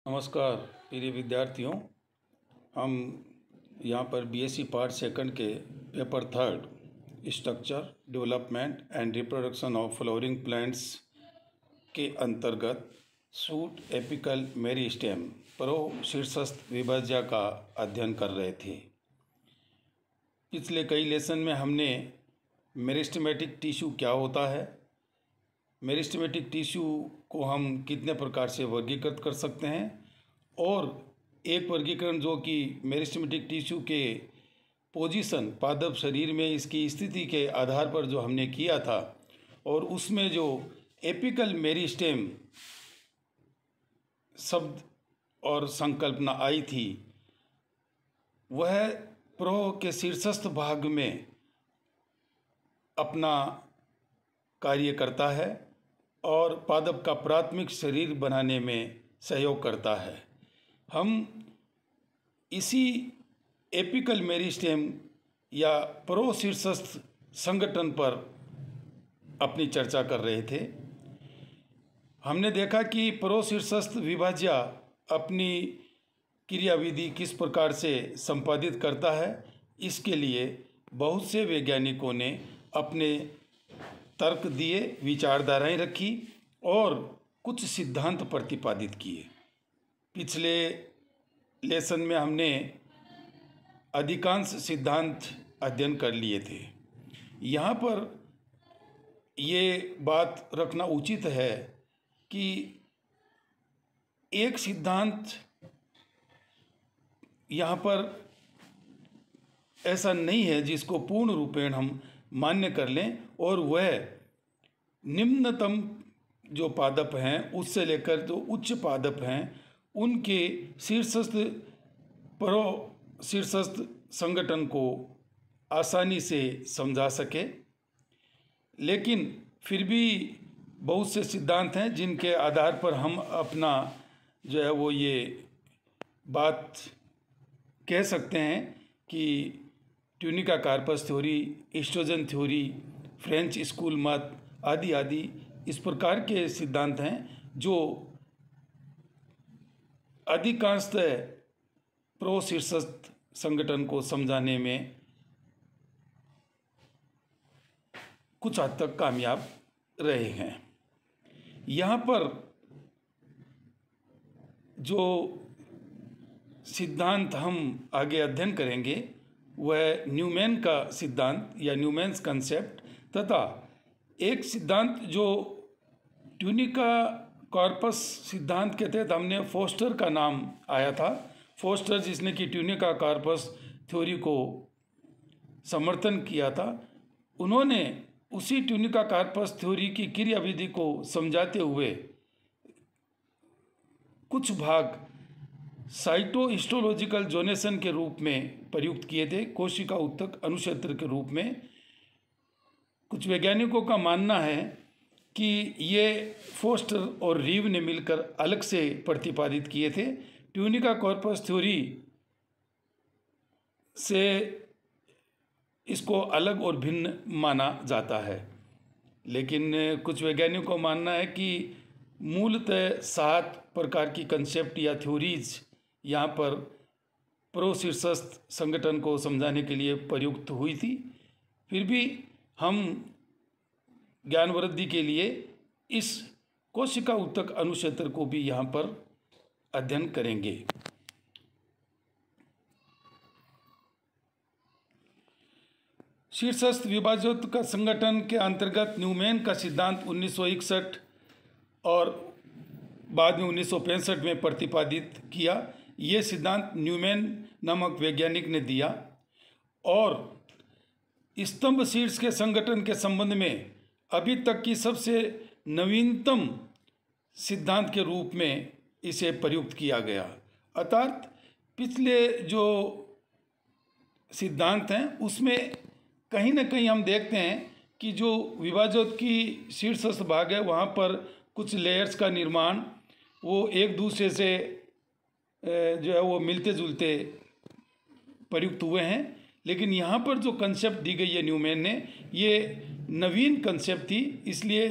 नमस्कार प्रिय विद्यार्थियों। हम यहाँ पर बीएससी पार्ट सेकंड के paper third structure development and reproduction of flowering plants के अंतर्गत शूट एपिकल मेरिस्टेम प्रो शीर्षस्थ विभाज्य का अध्ययन कर रहे थे। पिछले कई लेसन में हमने मेरिस्टेमेटिक टिश्यू क्या होता है, मेरिस्टेमेटिक टिश्यू को हम कितने प्रकार से वर्गीकृत कर सकते हैं और एक वर्गीकरण जो कि मेरिस्टेमेटिक टिश्यू के पोजीशन पादप शरीर में इसकी स्थिति के आधार पर जो हमने किया था और उसमें जो एपिकल मेरिस्टेम शब्द और संकल्पना आई थी वह प्रो के शीर्षस्थ भाग में अपना कार्य करता है और पादप का प्राथमिक शरीर बनाने में सहयोग करता है। हम इसी एपिकल मेरिस्टेम या प्रो शीर्षस्थ संगठन पर अपनी चर्चा कर रहे थे। हमने देखा कि प्रो शीर्षस्थ विभाज्य अपनी क्रियाविधि किस प्रकार से संपादित करता है, इसके लिए बहुत से वैज्ञानिकों ने अपने तर्क दिए, विचारधाराएं रखी और कुछ सिद्धांत प्रतिपादित किए। पिछले लेसन में हमने अधिकांश सिद्धांत अध्ययन कर लिए थे। यहाँ पर ये बात रखना उचित है कि एक सिद्धांत यहाँ पर ऐसा नहीं है जिसको पूर्ण रूपेण हम मान्य कर लें और वह निम्नतम जो पादप हैं उससे लेकर जो उच्च पादप हैं उनके शीर्षस्थ प्रो शीर्षस्थ संगठन को आसानी से समझा सके। लेकिन फिर भी बहुत से सिद्धांत हैं जिनके आधार पर हम अपना जो है वो ये बात कह सकते हैं कि tunica corpus theory, estrogen theory, French school मत आदि आदि इस प्रकार के सिद्धांत हैं जो अधिकांशतः प्रो शीर्षस्थ संगठन को समझाने में कुछ हद तक कामयाब रहे हैं। यहाँ पर जो सिद्धांत हम आगे अध्ययन करेंगे वह न्यूमैन का सिद्धांत या न्यूमैन्स कंसेप्ट तथा एक सिद्धांत जो ट्यूनिका कॉर्पस सिद्धांत के तहत हमने फोस्टर का नाम आया था। फोस्टर जिसने कि ट्यूनिका कॉर्पस थ्योरी को समर्थन किया था, उन्होंने उसी ट्यूनिका कॉर्पस थ्योरी की क्रियाविधि को समझाते हुए कुछ भाग साइटोहिस्टोलॉजिकल जोनेशन के रूप में प्रयुक्त किए थे, कोशिका उत्तक अनुक्षेत्र के रूप में। कुछ वैज्ञानिकों का मानना है कि ये फोस्टर और रीव ने मिलकर अलग से प्रतिपादित किए थे। ट्यूनिका कॉर्पस थ्योरी से इसको अलग और भिन्न माना जाता है, लेकिन कुछ वैज्ञानिकों का मानना है कि मूलतः 7 प्रकार की कंसेप्ट या थ्योरीज यहाँ पर प्रो शीर्षस्थ संगठन को समझाने के लिए प्रयुक्त हुई थी। फिर भी हम ज्ञान वृद्धि के लिए इस कोशिका उत्तक अनुक्षेत्र को भी यहाँ पर अध्ययन करेंगे। शीर्षस्थ विभाजोत्त का संगठन के अंतर्गत न्यूमैन का सिद्धांत 1961 और बाद में 1965 में प्रतिपादित किया। ये सिद्धांत न्यूमैन नामक वैज्ञानिक ने दिया और स्तंभ शीर्ष के संगठन के संबंध में अभी तक की सबसे नवीनतम सिद्धांत के रूप में इसे प्रयुक्त किया गया। अर्थात पिछले जो सिद्धांत हैं उसमें कहीं ना कहीं हम देखते हैं कि जो विभाजक की शीर्षस्थ भाग है वहाँ पर कुछ लेयर्स का निर्माण वो एक दूसरे से जो है वो मिलते जुलते प्रयुक्त हुए हैं। लेकिन यहाँ पर जो कंसेप्ट दी गई है न्यूमैन ने, ये नवीन कंसेप्ट थी, इसलिए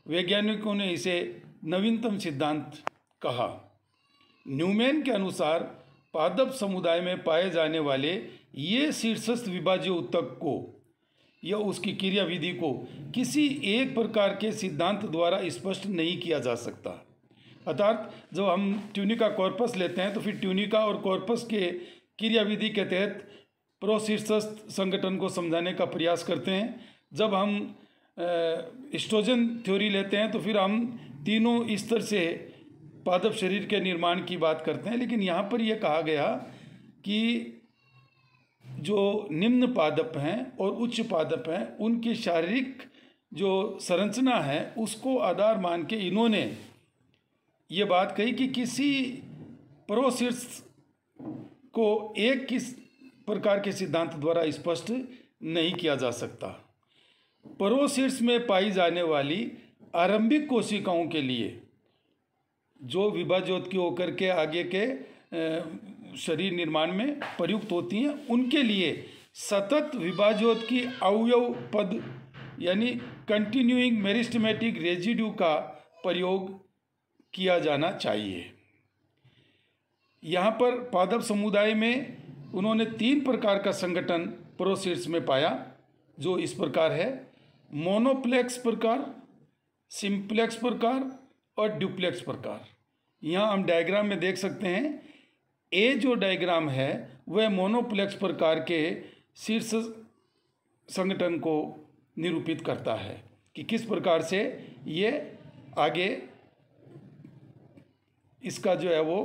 वैज्ञानिकों ने इसे नवीनतम सिद्धांत कहा। न्यूमैन के अनुसार पादप समुदाय में पाए जाने वाले ये शीर्षस्थ विभाज्य ऊतक को या उसकी क्रियाविधि को किसी एक प्रकार के सिद्धांत द्वारा स्पष्ट नहीं किया जा सकता। अर्थात जब हम ट्यूनिका कॉर्पस लेते हैं तो फिर ट्यूनिका और कॉर्पस के क्रियाविधि के तहत प्रोशीर्षस्थ संगठन को समझाने का प्रयास करते हैं। जब हम एस्ट्रोजन थ्योरी लेते हैं तो फिर हम तीनों स्तर से पादप शरीर के निर्माण की बात करते हैं। लेकिन यहाँ पर यह कहा गया कि जो निम्न पादप हैं और उच्च पादप हैं उनकी शारीरिक जो संरचना है उसको आधार मान के इन्होंने ये बात कही कि किसी प्रोशीर्ष को एक किस प्रकार के सिद्धांत द्वारा स्पष्ट नहीं किया जा सकता। प्रोशीर्ष में पाई जाने वाली आरंभिक कोशिकाओं के लिए जो विभाज्योत होकर के आगे के शरीर निर्माण में प्रयुक्त होती हैं, उनके लिए सतत विभाज्योत की अवयव पद यानी कंटिन्यूइंग मेरिस्टेमेटिक रेजिड्यू का प्रयोग किया जाना चाहिए। यहाँ पर पादप समुदाय में उन्होंने 3 प्रकार का संगठन प्रोशीर्ष में पाया, जो इस प्रकार है: मोनोप्लेक्स प्रकार, सिंप्लेक्स प्रकार और ड्यूप्लेक्स प्रकार। यहाँ हम डायग्राम में देख सकते हैं, ए जो डायग्राम है वह मोनोप्लेक्स प्रकार के शीर्ष संगठन को निरूपित करता है कि किस प्रकार से ये आगे इसका जो है वो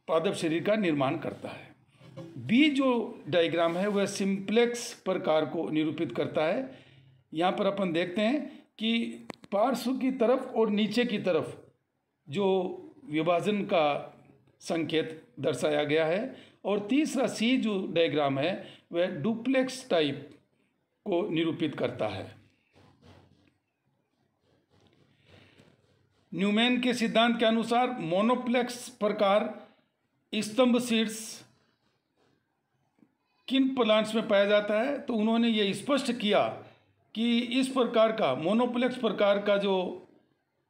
पादप शरीर का निर्माण करता है। बी जो डायग्राम है वह सिंप्लेक्स प्रकार को निरूपित करता है। यहाँ पर अपन देखते हैं कि पार्श्व की तरफ और नीचे की तरफ जो विभाजन का संकेत दर्शाया गया है। और तीसरा सी जो डायग्राम है वह डुप्लेक्स टाइप को निरूपित करता है। न्यूमैन के सिद्धांत के अनुसार मोनोप्लेक्स प्रकार स्तंभ शीर्ष किन प्लांट्स में पाया जाता है, तो उन्होंने ये स्पष्ट किया कि इस प्रकार का मोनोप्लेक्स प्रकार का जो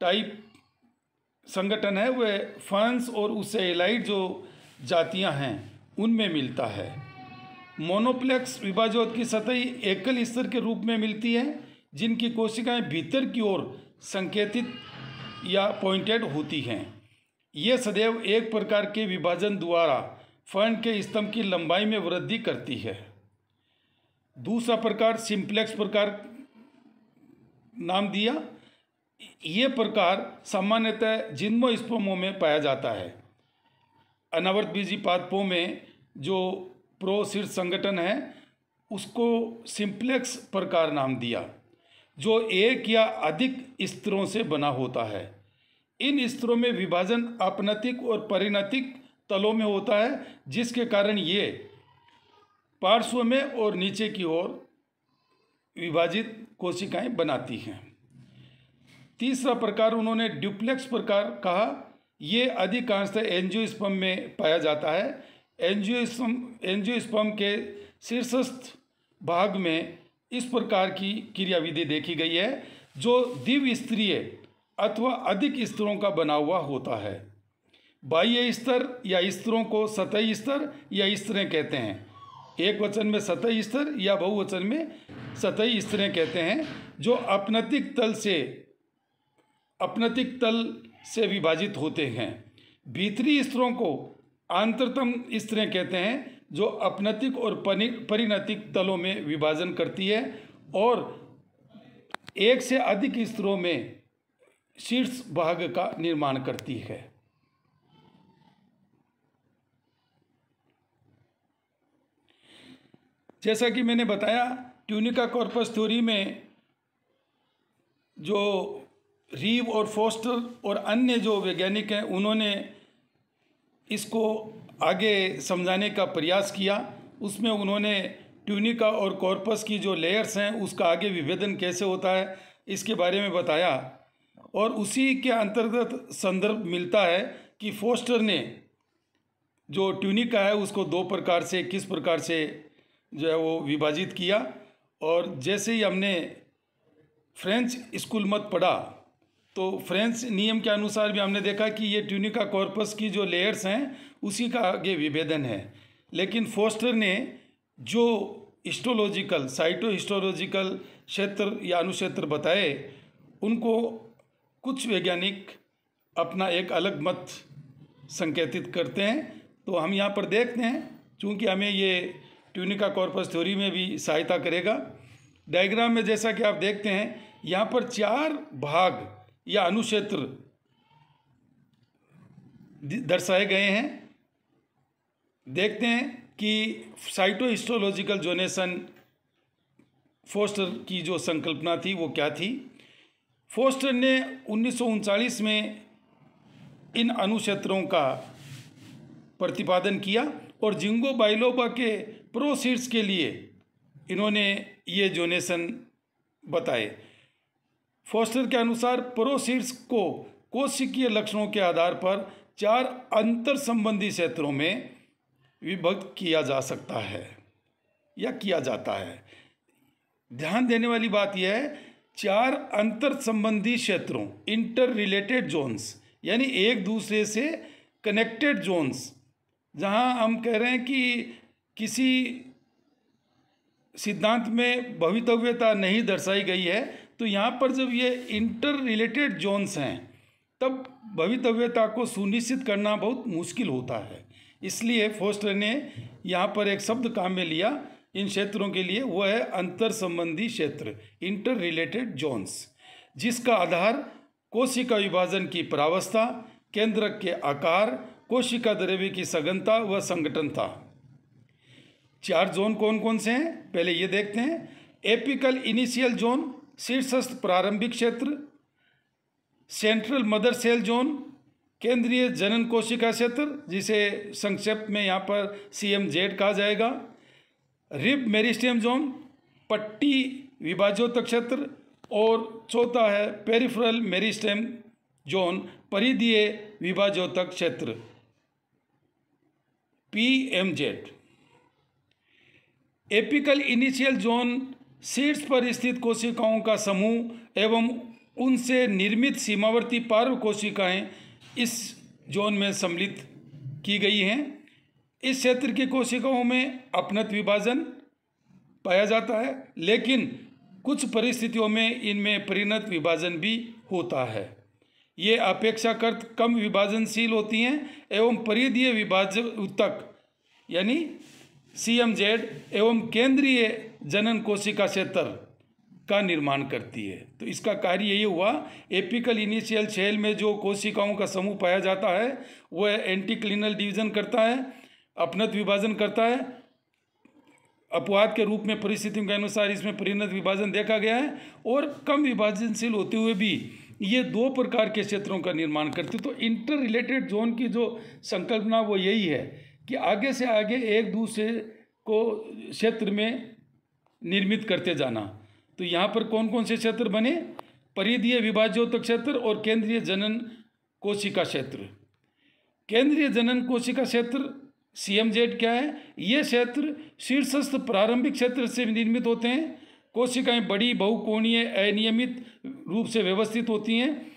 टाइप संगठन है वह फर्न्स और उससे एलाइड जो जातियां हैं उनमें मिलता है। मोनोप्लेक्स विभाज्योत की सतही एकल स्तर के रूप में मिलती है, जिनकी कोशिकाएं भीतर की ओर संकेतित या पॉइंटेड होती हैं। ये सदैव एक प्रकार के विभाजन द्वारा फर्न के स्तंभ की लंबाई में वृद्धि करती है। दूसरा प्रकार सिंप्लेक्स प्रकार नाम दिया। ये प्रकार सामान्यतः जिम्नोस्पर्मों में पाया जाता है। अनावर्त बीजी पादपों में जो प्रोशीर्ष संगठन है उसको सिंप्लेक्स प्रकार नाम दिया, जो एक या अधिक स्तरों से बना होता है। इन स्तरों में विभाजन अपनतिक और परिणतिक तलों में होता है, जिसके कारण ये पार्श्व में और नीचे की ओर विभाजित कोशिकाएं बनाती हैं। तीसरा प्रकार उन्होंने ड्यूप्लेक्स प्रकार कहा। ये अधिकांशतः एंजियोस्पर्म में पाया जाता है। एंजियोस्पर्म के शीर्षस्थ भाग में इस प्रकार की क्रियाविधि देखी गई है, जो द्विस्तरीय अथवा अधिक स्तरों का बना हुआ होता है। बाह्य स्तर या स्तरों को सतही स्तर या स्तरें कहते हैं। एक वचन में सतही स्तर या बहुवचन में सतही स्तरें कहते हैं, जो अपनतिक तल से विभाजित होते हैं। भीतरी स्तरों को आंतरतम स्तरें कहते हैं, जो अपनतिक और परिणतिक तलों में विभाजन करती है और एक से अधिक स्तरों में शीर्ष भाग का निर्माण करती है। जैसा कि मैंने बताया, ट्यूनिका कॉर्पस थ्योरी में जो रीव और फोस्टर और अन्य जो वैज्ञानिक हैं उन्होंने इसको आगे समझाने का प्रयास किया। उसमें उन्होंने ट्यूनिका और कॉर्पस की जो लेयर्स हैं उसका आगे विभेदन कैसे होता है इसके बारे में बताया। और उसी के अंतर्गत संदर्भ मिलता है कि फोस्टर ने जो ट्यूनिका है उसको 2 प्रकार से किस प्रकार से जो है वो विभाजित किया। और जैसे ही हमने फ्रेंच स्कूल मत पढ़ा तो फ्रेंच नियम के अनुसार भी हमने देखा कि ये ट्यूनिका कॉर्पस की जो लेयर्स हैं उसी का आगे विभेदन है। लेकिन फोस्टर ने जो हिस्टोलॉजिकल साइटो हिस्टोलॉजिकल क्षेत्र या अनुक्षेत्र बताए, उनको कुछ वैज्ञानिक अपना एक अलग मत संकेतित करते हैं। तो हम यहाँ पर देखते हैं, चूँकि हमें ये ट्यूनिका कॉर्पस थ्योरी में भी सहायता करेगा। डायग्राम में जैसा कि आप देखते हैं, यहाँ पर 4 भाग या अनुक्षेत्र दर्शाए गए हैं। देखते हैं कि साइटो हिस्टोलॉजिकल जोनेशन फोस्टर की जो संकल्पना थी वो क्या थी। फोस्टर ने 1939 में इन अनुक्षेत्रों का प्रतिपादन किया और जिंगो बाइलोबा के प्रोसीड्स के लिए इन्होंने ये जोनेशन बताए। फोस्टर के अनुसार प्रोसीड्स को कोशिकीय लक्षणों के आधार पर 4 अंतर संबंधी क्षेत्रों में विभक्त किया जा सकता है या किया जाता है। ध्यान देने वाली बात यह है, 4 अंतर संबंधी क्षेत्रों, इंटर रिलेटेड जोन्स, यानी एक दूसरे से कनेक्टेड जोन्स। जहां हम कह रहे हैं कि किसी सिद्धांत में भवितव्यता नहीं दर्शाई गई है, तो यहाँ पर जब ये इंटर रिलेटेड जोन्स हैं तब भवितव्यता को सुनिश्चित करना बहुत मुश्किल होता है। इसलिए फोस्टर ने यहाँ पर एक शब्द काम में लिया इन क्षेत्रों के लिए, वो है अंतर संबंधी क्षेत्र, इंटर रिलेटेड जोन्स, जिसका आधार कोशिका विभाजन की प्रावस्था, केंद्रक के आकार, कोशिका द्रव्य की सघनता व संगठन था। 4 जोन कौन कौन से हैं, पहले ये देखते हैं। एपिकल इनिशियल जोन, शीर्षस्थ प्रारंभिक क्षेत्र। सेंट्रल मदर सेल जोन, केंद्रीय जनन कोशिका क्षेत्र, जिसे संक्षेप में यहाँ पर CMZ कहा जाएगा। रिब मेरिस्टेम जोन, पट्टी विभाजोतक क्षेत्र। और चौथा है पेरिफेरल मेरिस्टेम जोन, परिधीय विभाजोतक क्षेत्र, PMZ। एपिकल इनिशियल जोन शीर्ष पर स्थित कोशिकाओं का समूह एवं उनसे निर्मित सीमावर्ती पार्श्व कोशिकाएं इस जोन में सम्मिलित की गई हैं। इस क्षेत्र की कोशिकाओं में अपनत विभाजन पाया जाता है, लेकिन कुछ परिस्थितियों में इनमें परिणत विभाजन भी होता है। ये अपेक्षाकृत कम विभाजनशील होती हैं एवं परिधीय विभाजन उत्तक यानी CMZ एवं केंद्रीय जनन कोशिका क्षेत्र का निर्माण करती है। तो इसका कार्य यही हुआ, एपिकल इनिशियल सेल में जो कोशिकाओं का समूह पाया जाता है वह एंटीक्लिनल डिवीजन करता है, अपनत विभाजन करता है। अपवाद के रूप में परिस्थितियों के अनुसार इसमें परिणत विभाजन देखा गया है, और कम विभाजनशील होते हुए भी ये 2 प्रकार के क्षेत्रों का निर्माण करती है। तो इंटर रिलेटेड जोन की जो संकल्पना वो यही है कि आगे से आगे एक दूसरे को क्षेत्र में निर्मित करते जाना। तो यहाँ पर कौन कौन से क्षेत्र बने, परिधीय विभाज्योतक क्षेत्र और केंद्रीय जनन कोशिका क्षेत्र। केंद्रीय जनन कोशिका क्षेत्र CMZ क्या है, ये क्षेत्र शीर्षस्थ प्रारंभिक क्षेत्र से निर्मित होते हैं। कोशिकाएं बड़ी, बहुकोणीय, अनियमित रूप से व्यवस्थित होती हैं।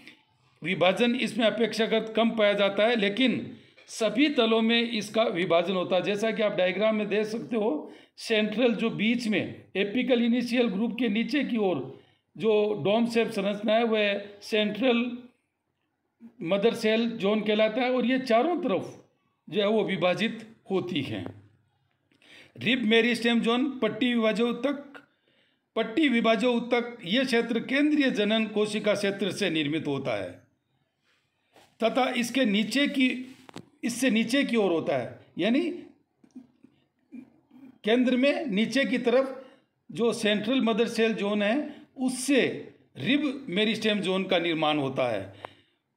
विभाजन इसमें अपेक्षाकृत कम पाया जाता है, लेकिन सभी तलों में इसका विभाजन होता है। जैसा कि आप डायग्राम में देख सकते हो, सेंट्रल जो बीच में एपिकल इनिशियल ग्रुप के नीचे की ओर जो डोम शेप संरचना है वह सेंट्रल मदर सेल जोन कहलाता है, और ये चारों तरफ जो है वो विभाजित होती हैं। रिब मेरिस्टेम जोन, पट्टी विभाजो उत्तक, ये क्षेत्र केंद्रीय जनन कोशिका क्षेत्र से निर्मित होता है तथा इससे नीचे की ओर होता है, यानी केंद्र में नीचे की तरफ जो सेंट्रल मदर सेल जोन है उससे रिब मेरिस्टेम जोन का निर्माण होता है।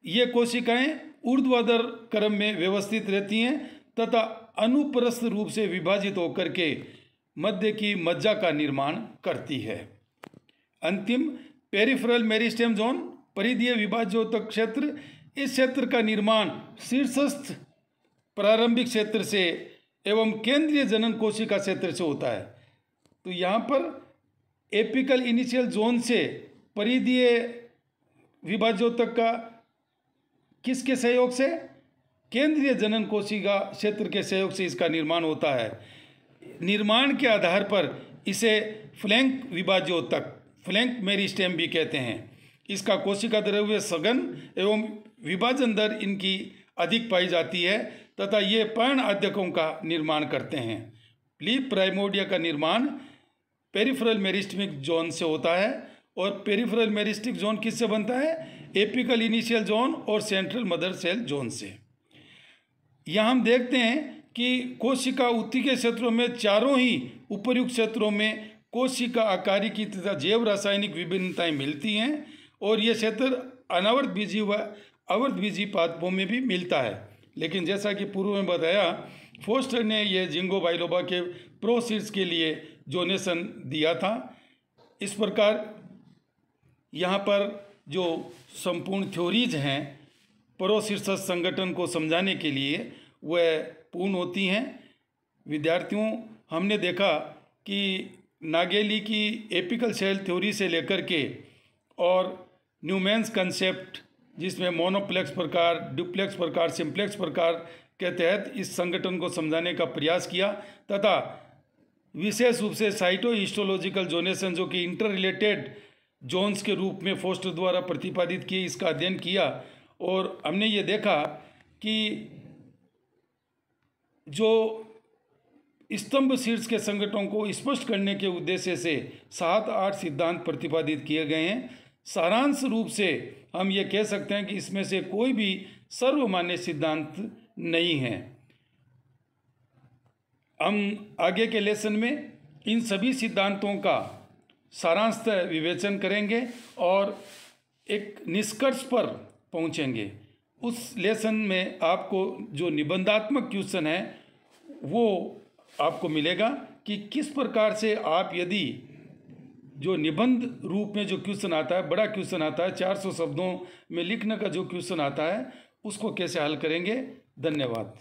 ये कोशिकाएं ऊर्ध्वाधर क्रम में व्यवस्थित रहती हैं तथा अनुप्रस्थ रूप से विभाजित होकर के मध्य की मज्जा का निर्माण करती है। अंतिम पेरिफेरल मेरिस्टेम जोन, परिधीय विभाज्योतक क्षेत्र। इस क्षेत्र का निर्माण शीर्षस्थ प्रारंभिक क्षेत्र से एवं केंद्रीय जनन कोशिका क्षेत्र से होता है। तो यहाँ पर एपिकल इनिशियल जोन से परिधीय विभाज्योतक का किसके सहयोग से? केंद्रीय जनन कोशिका क्षेत्र के सहयोग से इसका निर्माण होता है। निर्माण के आधार पर इसे फ्लैंक विभाज्योतक, फ्लैंक मेरिस्टेम भी कहते हैं। इसका कोशिका द्रव्य सघन एवं विभाजन दर इनकी अधिक पाई जाती है तथा ये पर्ण आद्यकों का निर्माण करते हैं। लीफ प्राइमोर्डिया का निर्माण पेरिफेरल मेरिस्टेमिक जोन से होता है और पेरिफेरल मेरिस्टिक जोन किससे बनता है? एपिकल इनिशियल जोन और सेंट्रल मदर सेल जोन से। यहाँ हम देखते हैं कि कोशिका उत्ती के क्षेत्रों में चारों ही उपर्युक्त क्षेत्रों में कोशिका आकारिकी तथा जैव रासायनिक विभिन्नताएं मिलती हैं और ये क्षेत्र अनावर्त बीजी व आवर्त बीजी पादपों में भी मिलता है। लेकिन जैसा कि पूर्व में बताया, फोस्टर ने ये जिंगो बाइलोबा के प्रोसीड्स के लिए जोनेशन दिया था। इस प्रकार यहाँ पर जो संपूर्ण थ्योरीज हैं प्रोसीड्स संगठन को समझाने के लिए वह पूर्ण होती हैं। विद्यार्थियों, हमने देखा कि नागेली की एपिकल सेल थ्योरी से लेकर के और न्यूमैन्स कंसेप्ट जिसमें मोनोप्लेक्स प्रकार, डुप्लेक्स प्रकार, सिंप्लेक्स प्रकार के तहत इस संगठन को समझाने का प्रयास किया तथा विशेष रूप से साइटोहिस्टोलॉजिकल जोनेशन जो कि इंटर रिलेटेड जोन्स के रूप में फोस्टर द्वारा प्रतिपादित किए, इसका अध्ययन किया और हमने ये देखा कि जो स्तंभ शीर्ष के संगठनों को स्पष्ट करने के उद्देश्य से 7-8 सिद्धांत प्रतिपादित किए गए हैं। सारांश रूप से हम ये कह सकते हैं कि इसमें से कोई भी सर्वमान्य सिद्धांत नहीं है। हम आगे के लेसन में इन सभी सिद्धांतों का सारांशतः विवेचन करेंगे और एक निष्कर्ष पर पहुंचेंगे। उस लेसन में आपको जो निबंधात्मक क्वेश्चन है वो आपको मिलेगा कि किस प्रकार से आप यदि जो निबंध रूप में जो क्वेश्चन आता है, बड़ा क्वेश्चन आता है, 400 शब्दों में लिखने का जो क्वेश्चन आता है, उसको कैसे हल करेंगे। धन्यवाद।